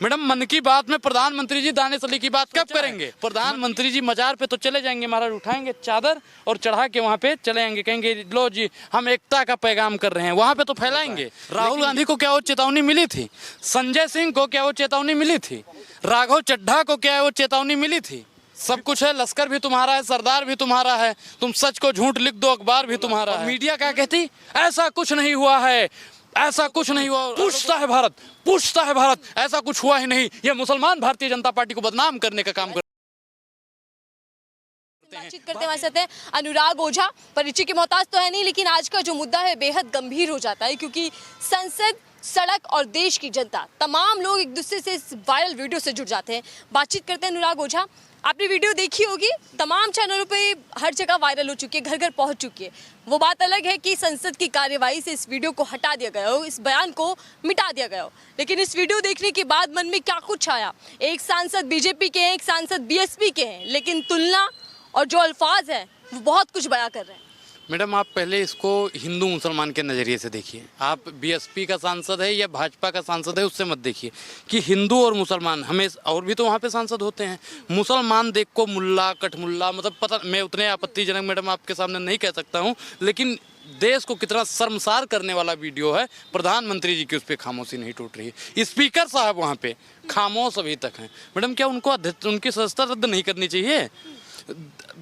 Madam मन की बात में प्रधानमंत्री जी दानिश अली की बात कब करेंगे? प्रधानमंत्री जी मजार पे तो चले जाएंगे, महाराज उठाएंगे चादर और चढ़ा के वहाँ पे चले जाएंगे, कहेंगे लो जी हम एकता का पैगाम कर रहे हैं, वहाँ पे तो फैलाएंगे। राहुल गांधी को क्या वो चेतावनी मिली थी? संजय सिंह को क्या वो चेतावनी मिली थी? राघव चड्ढा को क्या वो चेतावनी मिली थी? सब कुछ है, लश्कर भी तुम्हारा है, सरदार भी तुम्हारा है, तुम सच को झूठ लिख दो, अखबार भी तुम्हारा है। मीडिया क्या कहती? ऐसा कुछ नहीं हुआ है, ऐसा कुछ नहीं हुआ। पूछता है भारत, पूछता है भारत, ऐसा कुछ हुआ ही नहीं। ये मुसलमान भारतीय जनता पार्टी को बदनाम करने का काम बातचीत करते हमारे साथ हैं अनुराग ओझा। परिचय की मोहताज तो है नहीं, लेकिन आज का जो मुद्दा है बेहद गंभीर हो जाता है, क्योंकि संसद, सड़क और देश की जनता, तमाम लोग एक दूसरे से इस वायरल वीडियो से जुड़ जाते हैं। बातचीत करते हैं अनुराग ओझा। आपने वीडियो देखी होगी, तमाम चैनलों पे हर जगह वायरल हो चुकी है, घर घर पहुंच चुकी है। वो बात अलग है कि संसद की कार्यवाही से इस वीडियो को हटा दिया गया हो, इस बयान को मिटा दिया गया हो, लेकिन इस वीडियो देखने के बाद मन में क्या कुछ आया। एक सांसद बीजेपी के हैं, एक सांसद बीएसपी के हैं, लेकिन तुलना और जो अल्फाज हैं वो बहुत कुछ बयां कर रहे हैं। मैडम आप पहले इसको हिंदू मुसलमान के नज़रिए से देखिए। आप बीएसपी का सांसद है या भाजपा का सांसद है उससे मत देखिए कि हिंदू और मुसलमान, हमें और भी तो वहाँ पे सांसद होते हैं। मुसलमान देख को मुल्ला कठमुल्ला, मतलब पता, मैं उतने आपत्तिजनक मैडम आपके सामने नहीं कह सकता हूँ, लेकिन देश को कितना शर्मसार करने वाला वीडियो है। प्रधानमंत्री जी की उस पर खामोशी नहीं टूट रही है। स्पीकर साहब वहाँ पे खामोश अभी तक हैं। मैडम क्या उनको उनकी सदस्यता रद्द नहीं करनी चाहिए?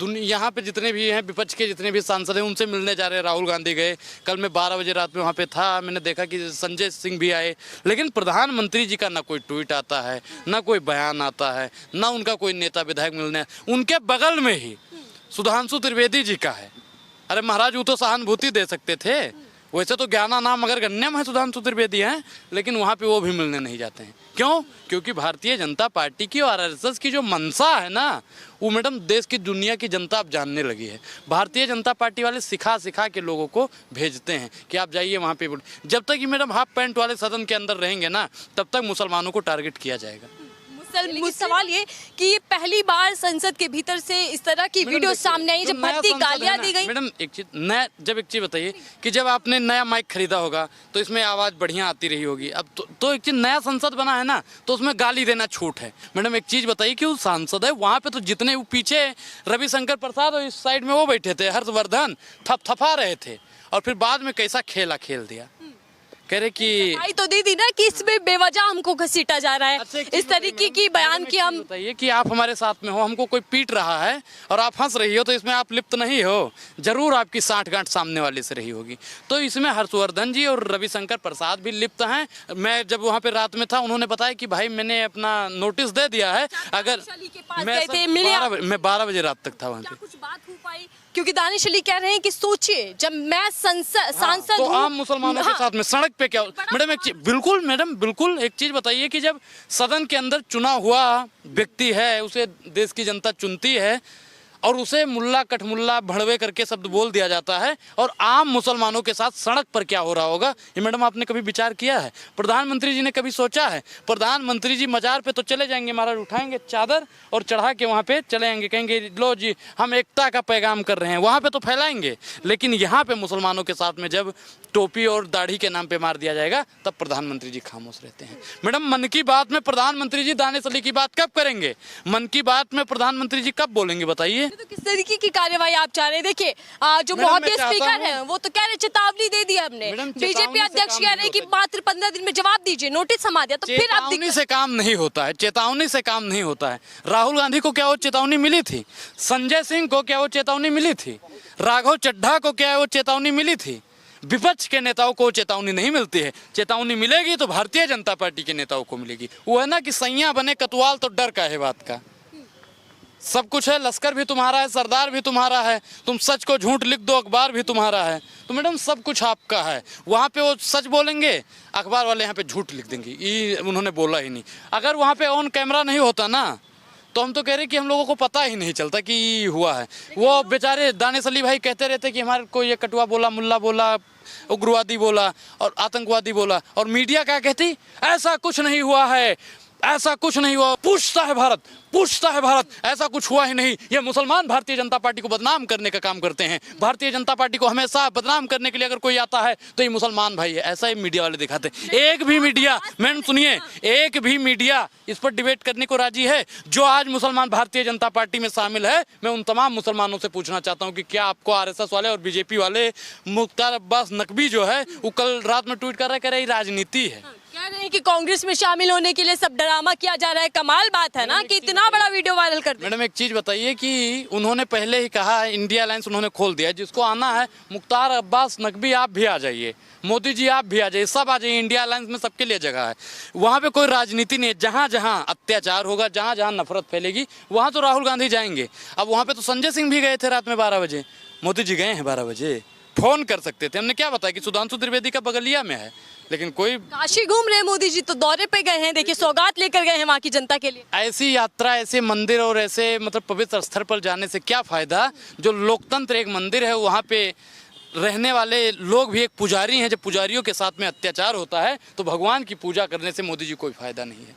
यहाँ पे जितने भी हैं विपक्ष के, जितने भी सांसद हैं, उनसे मिलने जा रहे हैं। राहुल गांधी गए, कल मैं 12 बजे रात में वहाँ पे था, मैंने देखा कि संजय सिंह भी आए, लेकिन प्रधानमंत्री जी का ना कोई ट्वीट आता है, ना कोई बयान आता है, ना उनका कोई नेता विधायक मिलने। उनके बगल में ही सुधांशु त्रिवेदी जी का है। अरे महाराज वो तो सहानुभूति दे सकते थे, वैसे तो ज्ञाना नाम अगर गण्यम है सुधांशु त्रिवेदी हैं, लेकिन वहाँ पे वो भी मिलने नहीं जाते हैं। क्यों? क्योंकि भारतीय जनता पार्टी की और आरएसएस की जो मंशा है ना, वो मैडम देश की दुनिया की जनता अब जानने लगी है। भारतीय जनता पार्टी वाले सिखा सिखा के लोगों को भेजते हैं कि आप जाइए वहाँ पे। जब तक ये मैडम हाफ पैंट वाले सदन के अंदर रहेंगे ना, तब तक मुसलमानों को टारगेट किया जाएगा। सवाल ये कि ये पहली बार संसद के भीतर से इस तरह की वीडियो सामने आई जब भद्दी गालियां दी गई। मैडम एक चीज बताइए कि जब आपने नया माइक खरीदा होगा तो इसमें आवाज बढ़िया आती रही होगी। अब तो एक चीज, नया संसद बना है ना, तो उसमें गाली देना छूट है। मैडम एक चीज बताइए कि वो सांसद है वहाँ पे, तो जितने पीछे रविशंकर प्रसाद और इस साइड में वो बैठे थे हर्षवर्धन, थपथपा रहे थे, और फिर बाद में कैसा खेला खेल दिया। कह रहे कि भाई तो दे दी ना कि इसमें बेवजह हमको घसीटा जा रहा है। अच्छा, इस तरीके की बयान की हम बताइए कि आप हमारे साथ में हो, हमको कोई पीट रहा है और आप हंस रही हो, तो इसमें आप लिप्त नहीं हो। जरूर आपकी साठगांठ सामने वाले से रही होगी। तो इसमें हर्षवर्धन जी और रविशंकर प्रसाद भी लिप्त हैं। मैं जब वहाँ पे रात में था, उन्होंने बताया कि भाई मैंने अपना नोटिस दे दिया है। अगर मैं 12 बजे रात तक था वहाँ पे, कुछ बात हो पाई? क्योंकि दानिश अली कह रहे हैं कि सोचिए, जब मैं सांसद तो आम मुसलमानों के साथ में सड़क पे क्या। मैडम एक चीज, बिल्कुल मैडम बिल्कुल एक चीज बताइए कि जब सदन के अंदर चुना हुआ व्यक्ति है, उसे देश की जनता चुनती है, और उसे मुल्ला कठमुल्ला भड़वे करके शब्द बोल दिया जाता है, और आम मुसलमानों के साथ सड़क पर क्या हो रहा होगा, ये मैडम आपने कभी विचार किया है? प्रधानमंत्री जी ने कभी सोचा है? प्रधानमंत्री जी मजार पे तो चले जाएंगे, महाराज उठाएंगे चादर और चढ़ा के वहाँ पे चले जाएंगे, कहेंगे लो जी हम एकता का पैगाम कर रहे हैं, वहाँ पे तो फैलाएंगे। लेकिन यहाँ पे मुसलमानों के साथ में जब टोपी और दाढ़ी के नाम पे मार दिया जाएगा, तब प्रधानमंत्री जी खामोश रहते हैं। मैडम मन की बात में प्रधानमंत्री जी दानिश अली की बात कब करेंगे? मन की बात में प्रधानमंत्री जी कब बोलेंगे बताइए? तो किस तरीके की कार्यवाही आप चाह रहे हैं? देखिए जो महोदय स्पीकर हैं वो तो कह रहे चेतावनी दे दी हमने, बीजेपी अध्यक्ष कह रहे हैं कि मात्र 15 दिन में जवाब दीजिए, नोटिस हम आ दिया, तो फिर आप चेतावनी से काम नहीं होता है, चेतावनी से काम नहीं होता है। राहुल गांधी को क्या वो चेतावनी मिली थी? संजय सिंह को क्या वो चेतावनी मिली थी? राघव चड्ढा को क्या वो चेतावनी मिली थी? विपक्ष के नेताओं को चेतावनी नहीं मिलती है। चेतावनी मिलेगी तो भारतीय जनता पार्टी के नेताओं को मिलेगी। वो है ना कि सैया बने कतवाल, तो डर का है बात का। सब कुछ है, लश्कर भी तुम्हारा है, सरदार भी तुम्हारा है, तुम सच को झूठ लिख दो, अखबार भी तुम्हारा है। तो मैडम सब कुछ आपका है। वहाँ पे वो सच बोलेंगे, अखबार वाले यहाँ पे झूठ लिख देंगे, ये उन्होंने बोला ही नहीं। अगर वहाँ पे ऑन कैमरा नहीं होता ना, तो हम तो कह रहे कि हम लोगों को पता ही नहीं चलता कि हुआ है। वो बेचारे दानिश अली भाई कहते रहते कि हमारे को ये कटुआ बोला, मुल्ला बोला, उग्रवादी बोला और आतंकवादी बोला, और मीडिया क्या कहती? ऐसा कुछ नहीं हुआ है, ऐसा कुछ नहीं हुआ। पूछता है भारत, पूछता है भारत, ऐसा कुछ हुआ ही नहीं। ये मुसलमान भारतीय जनता पार्टी को बदनाम करने का काम करते हैं। भारतीय जनता पार्टी को हमेशा बदनाम करने के लिए अगर कोई आता है तो ये मुसलमान भाई है, ऐसा ही मीडिया वाले दिखाते हैं। एक भी मीडिया, मैडम सुनिए, एक भी मीडिया इस पर डिबेट करने को राजी है जो आज मुसलमान भारतीय जनता पार्टी में शामिल है। मैं उन तमाम मुसलमानों से पूछना चाहता हूँ कि क्या आपको आरएसएस वाले और बीजेपी वाले मुख्तार अब्बास नकवी जो है वो कल रात में ट्वीट कर रहे, कह रहे राजनीति है। कह रहे हैं कि कांग्रेस में शामिल होने के लिए सब ड्रामा किया जा रहा है। कमाल बात है ना कि इतना बड़ा वीडियो वायरल कर दिया। मैडम एक चीज बताइए कि उन्होंने पहले ही कहा इंडिया अलायंस उन्होंने खोल दिया, जिसको आना है मुख्तार अब्बास नकवी आप भी आ जाइए, मोदी जी आप भी आ जाइए, सब आ जाइए। इंडिया अलायंस में सबके लिए जगह है। वहाँ पे कोई राजनीति नहीं है। जहाँ जहाँ अत्याचार होगा, जहाँ जहाँ नफरत फैलेगी, वहाँ तो राहुल गांधी जाएंगे। अब वहाँ पे तो संजय सिंह भी गए थे रात में 12 बजे, मोदी जी गए हैं 12 बजे, फोन कर सकते थे। हमने क्या बताया कि सुधांशु त्रिवेदी का बगलिया में है, लेकिन कोई काशी घूम रहे हैं मोदी जी, तो दौरे पे गए हैं, देखिए सौगात लेकर गए हैं वहाँ की जनता के लिए। ऐसी यात्रा, ऐसे मंदिर और ऐसे मतलब पवित्र स्थल पर जाने से क्या फायदा। जो लोकतंत्र एक मंदिर है, वहाँ पे रहने वाले लोग भी एक पुजारी हैं। जब पुजारियों के साथ में अत्याचार होता है तो भगवान की पूजा करने से मोदी जी कोई फायदा नहीं है।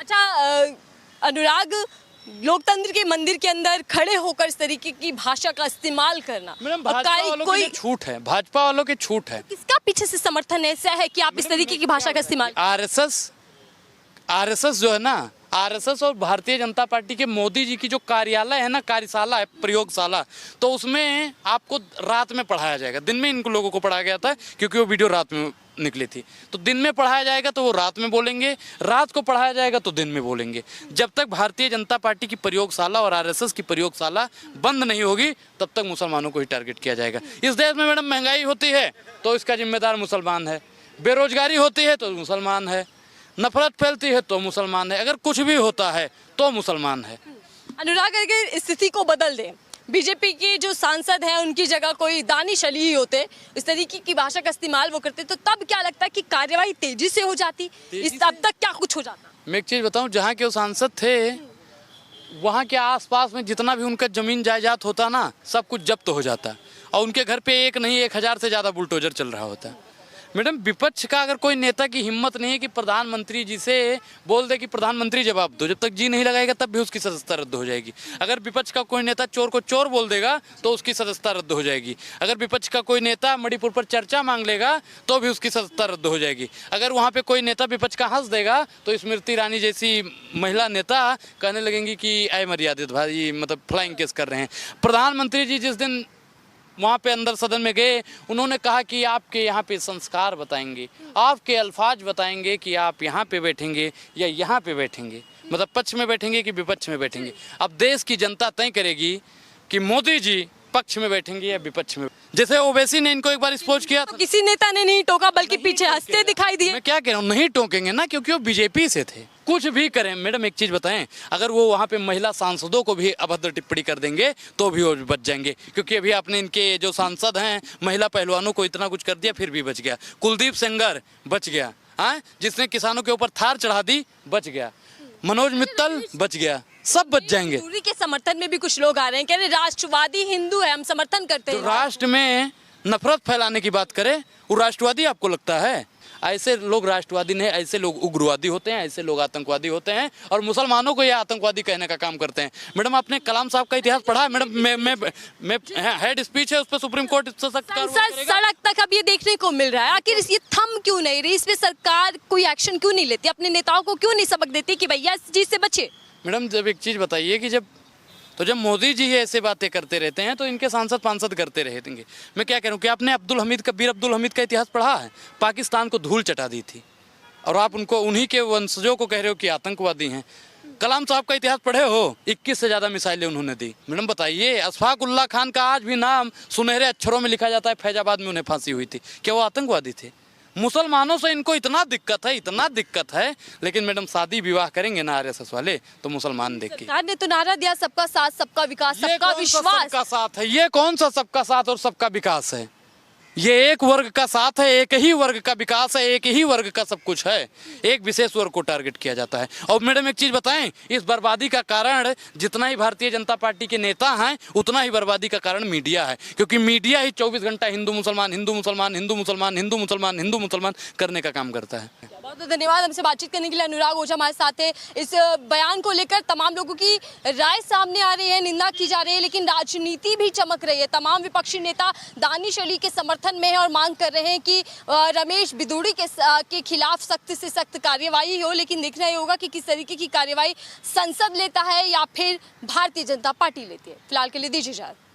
अच्छा अनुराग, लोकतंत्र के मंदिर के अंदर खड़े होकर इस तरीके की भाषा का इस्तेमाल करना, मैडम भाजपा वालों के लिए छूट है, भाजपा वालों की छूट है। किसका पीछे से समर्थन ऐसा है कि आप इस तरीके की भाषा का इस्तेमाल? आरएसएस जो है ना, आरएसएस और भारतीय जनता पार्टी के मोदी जी की जो कार्यालय है ना, कार्यशाला है, प्रयोगशाला, तो उसमें आपको रात में पढ़ाया जाएगा। दिन में इन लोगों को पढ़ाया गया था क्योंकि वो वीडियो रात में निकली थी। तो दिन में पढ़ाया जाएगा तो वो रात में बोलेंगे, रात को पढ़ाया जाएगा तो दिन में बोलेंगे। जब तक भारतीय जनता पार्टी की प्रयोगशाला और आरएसएस की प्रयोगशाला बंद नहीं होगी तब तक मुसलमानों को ही टारगेट किया जाएगा। इस देश में मैडम महंगाई होती है तो इसका जिम्मेदार मुसलमान है, बेरोजगारी होती है तो मुसलमान है, नफरत फैलती है तो मुसलमान है, अगर कुछ भी होता है तो मुसलमान है। अनुराग, अगर स्थिति को बदल दें, बीजेपी के जो सांसद हैं उनकी जगह कोई दानिश अली ही होते, इस तरीके की भाषा का इस्तेमाल वो करते, तो तब क्या लगता है कि कार्यवाही तेजी से हो जाती? अब तक क्या कुछ हो जाता? मैं एक चीज़ बताऊं, जहाँ के वो सांसद थे वहाँ के आसपास में जितना भी उनका जमीन जायदाद होता ना, सब कुछ जब्त हो जाता और उनके घर पे एक नहीं 1000 से ज़्यादा बुलडोजर चल रहा होता। मैडम विपक्ष का अगर कोई नेता की हिम्मत नहीं है कि प्रधानमंत्री जी से बोल दे कि प्रधानमंत्री जवाब दो, जब तक जी नहीं लगाएगा तब भी उसकी सदस्यता रद्द हो जाएगी। अगर विपक्ष का कोई नेता चोर को चोर बोल देगा तो उसकी सदस्यता रद्द हो जाएगी। अगर विपक्ष का कोई नेता मणिपुर पर चर्चा मांग लेगा तो भी उसकी सदस्यता रद्द हो जाएगी। अगर वहाँ पे कोई नेता विपक्ष का हंस देगा तो स्मृति ईरानी जैसी महिला नेता कहने लगेंगी कि अमर्यादित भाई मतलब फ्लाइंग केस कर रहे हैं। प्रधानमंत्री जी जिस दिन वहाँ पे अंदर सदन में गए, उन्होंने कहा कि आपके यहाँ पे संस्कार बताएंगे, आपके अल्फाज बताएंगे कि आप यहाँ पे बैठेंगे या यहाँ पे बैठेंगे, मतलब पक्ष में बैठेंगे कि विपक्ष में बैठेंगे। अब देश की जनता तय करेगी कि मोदी जी पक्ष में बैठेंगे या विपक्ष में। जैसे ओवैसी ने इनको एक बार स्पोज किया था, किसी नेता ने नहीं टोका बल्कि पीछे हंसते दिखाई दिए। मैं क्या कह रहा हूँ, नहीं टोकेंगे ना, क्योंकि वो बीजेपी से थे। कुछ भी करें मैडम, एक चीज बताएं, अगर वो वहाँ पे महिला सांसदों को भी अभद्र टिप्पणी कर देंगे तो भी वो बच जाएंगे। क्योंकि अभी आपने इनके जो सांसद हैं महिला पहलवानों को इतना कुछ कर दिया फिर भी बच गया। कुलदीप सेंगर बच गया, हाँ, जिसने किसानों के ऊपर थार चढ़ा दी बच गया। मनोज मित्तल बच गया, सब बच जाएंगे। दूरी के समर्थन में भी कुछ लोग आ रहे हैं, कह रहे राष्ट्रवादी हिंदू है, हम समर्थन करते हैं। तो राष्ट्र में नफरत फैलाने की बात करे वो राष्ट्रवादी आपको लगता है? ऐसे लोग राष्ट्रवादी नहीं, ऐसे लोग उग्रवादी होते हैं, ऐसे लोग आतंकवादी होते हैं और मुसलमानों को ये आतंकवादी कहने का काम करते हैं। मैडम आपने कलाम साहब का इतिहास पढ़ा है? मैडम मैं हेड स्पीच है उस पर सुप्रीम कोर्ट सड़क तक अब ये देखने को मिल रहा है। आखिर ये थम क्यों नहीं रही? इस पे सरकार कोई एक्शन क्यों नहीं लेती? अपने नेताओं को क्यों नहीं सबक देती कि भैया इस चीज से बचे? मैडम जब एक चीज बताइए कि जब मोदी जी ऐसे बातें करते रहते हैं तो इनके सांसद करते रहेंगे। मैं क्या कह रहा हूँ कि आपने कबीर अब्दुल हमीद का इतिहास पढ़ा है? पाकिस्तान को धूल चटा दी थी और आप उनको उन्हीं के वंशजों को कह रहे हो कि आतंकवादी हैं। कलाम साहब का इतिहास पढ़े हो? 21 से ज़्यादा मिसाइलें उन्होंने दी। मैडम बताइए, अशफाक उल्लाह खान का आज भी नाम सुनहरे अक्षरों में लिखा जाता है, फैजाबाद में उन्हें फांसी हुई थी। क्या वो आतंकवादी थे? मुसलमानों से इनको इतना दिक्कत है, लेकिन मैडम शादी विवाह करेंगे ना आरएसएस वाले तो मुसलमान देख के। सरकार ने तो नारा दिया सबका साथ, सबका विकास, सबका विश्वास। सबका साथ है, ये कौन सा सबका साथ और सबका विकास है? ये एक वर्ग का साथ है, एक ही वर्ग का विकास है, एक ही वर्ग का सब कुछ है। एक विशेष वर्ग को टारगेट किया जाता है। और मैडम एक चीज बताएं, इस बर्बादी का कारण जितना ही भारतीय जनता पार्टी के नेता हैं उतना ही बर्बादी का कारण मीडिया है। क्योंकि मीडिया ही 24 घंटा हिंदू मुसलमान करने का काम करता है। बहुत बहुत धन्यवाद हमसे बातचीत करने के लिए। अनुराग ओझा हमारे साथ है। इस बयान को लेकर तमाम लोगों की राय सामने आ रही है, निंदा की जा रही है, लेकिन राजनीति भी चमक रही है। तमाम विपक्षी नेता दानिश अली के समर्थन में है और मांग कर रहे हैं कि रमेश बिदूड़ी के खिलाफ सख्त से सख्त कार्यवाही हो, लेकिन देखना ही होगा कि किस तरीके की कार्यवाही संसद लेता है या फिर भारतीय जनता पार्टी लेती है। फिलहाल के लिए दीजिए इजाजत।